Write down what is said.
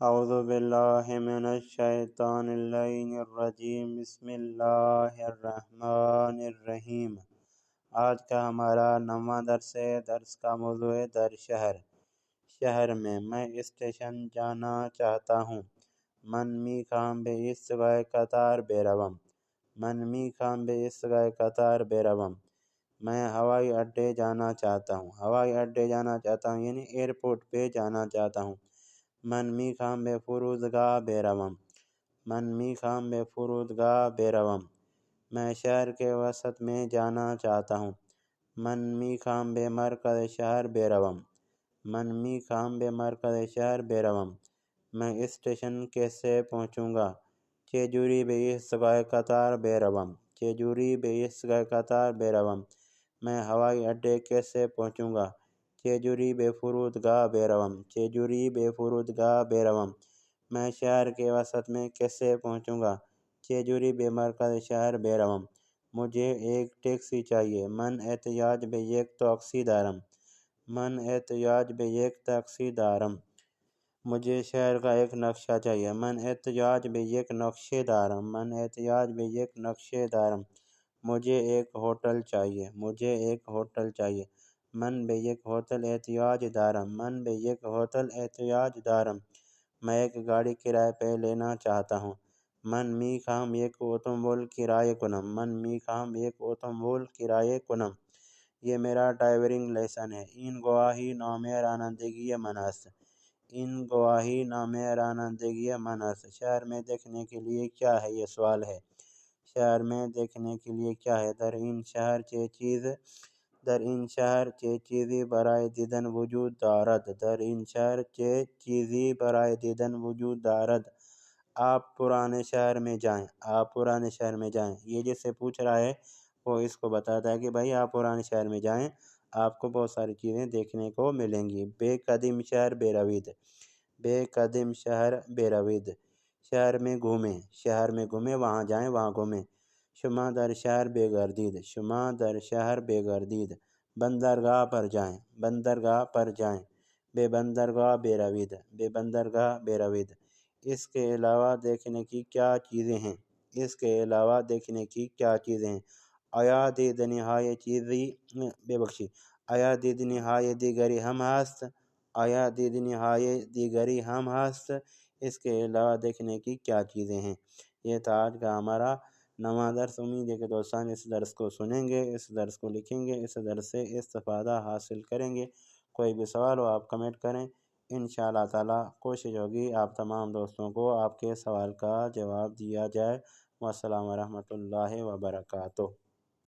اعوذ باللہ من الشیطان اللعین الرجیم بسم اللہ الرحمن الرحیم۔ آج کا ہمارا 9واں درس ہے۔ درس کا موضوع ہے در شہر۔ شہر میں اسٹیشن جانا چاہتا ہوں۔ من می خواهم به ایستگاه قطار بروم۔ من می خواهم به ایستگاه قطار بروم۔ میں ہوائی اڈے جانا چاہتا ہوں۔ ہوائی اڈے جانا چاہتا ہوں یعنی ایئرپورٹ پہ جانا چاہتا ہوں۔ من می خواهم به فرودگاه بروم۔ من می خواهم به فرودگاه بروم۔ میں شہر کے وسط میں جانا چاہتا ہوں۔ من می خواهم به مرکز شہر بروم۔ من می خواهم به مرکز شہر بروم۔ میں اسٹیشن کیسے پہنچوں گا؟ چجوری به ایستگاه قطار بروم۔ چجوری به ایستگاه قطار بروم۔ میں ہوائی اڈے کیسے پہنچوں گا؟ چجوری به فرودگاه بروم۔ چجوری به فرودگاه بروم۔ میں شہر کے وسط میں کیسے پہنچوں گا؟ چجوری به مرکز شہر بروم۔ مجھے ایک ٹیکسی چاہیے۔ من احتیاج به یک تاکسی دارم۔ من احتیاج به یک تاکسی دارم۔ مجھے شہر کا ایک نقشہ چاہیے۔ من احتیاج به یک نقشے دارم۔ من احتیاج به یک نقشے دارم۔ مجھے ایک ہوٹل چاہیے۔ مجھے ایک ہوٹل چاہیے۔ من به یک ہوٹل احتیاج دارم۔ من به یک ہوٹل احتیاج دارم۔ میں ایک گاڑی کرائے پہ لینا چاہتا ہوں۔ من می خواهم یک اتومبیل کرایه کنم۔ من می خواهم یک اتومبیل کرایه کنم۔ یہ میرا ڈرائیونگ لائسنس ہے۔ این گواهی نامه رانندگی من است۔ این گواهی نامه رانندگی من است۔ شہر میں دیکھنے کے لیے کیا ہے؟ یہ سوال ہے۔ شہر میں دیکھنے کے لیے کیا ہے؟ در این شہر چه چیزی برای دیدن وجود دارد؟ در این شہر چه چیزی برای دیدن وجود دارد؟ آپ پرانے شہر میں جائیں۔ آپ پرانے شہر میں جائیں۔ یہ جس سے پوچھ رہا ہے وہ اس کو بتاتا ہے کہ بھائی آپ پرانے شہر میں جائیں، آپ کو بہت ساری چیزیں دیکھنے کو ملیں گی۔ بے قدیم شہر بروید۔ بے قدیم شہر بروید۔ شہر میں گھومیں۔ شہر میں گھومیں، وہاں جائیں، وہاں گھومیں۔ شما در شہر بگردید۔ شما در شہر بگردید۔ بندرگاہ پر جائیں۔ بندرگاہ پر جائیں۔ بے بندرگاہ بروید۔ بے بندرگاہ بروید۔ اس کے علاوہ دیکھنے کی کیا چیزیں ہیں؟ اس کے علاوہ دیکھنے کی کیا چیزیں ہیں؟ آیا دیدنی های چیزی آیا دیدنی های دیگری هم هست؟ آیا دیدنی های دیگری هم هست؟ اس کے علاوہ دیکھنے کی کیا چیزیں ہیں؟ یہ تھا آج کا ہمارا 9واں درس۔ امید ہے کہ دوستان اس درس کو سنیں گے، اس درس کو لکھیں گے، اس درس سے استفادہ حاصل کریں گے۔ کوئی بھی سوال ہو آپ کمنٹ کریں، انشاءاللہ تعالی کوشش ہوگی آپ تمام دوستوں کو آپ کے سوال کا جواب دیا جائے۔ والسلام ورحمۃ اللہ وبرکاتہ۔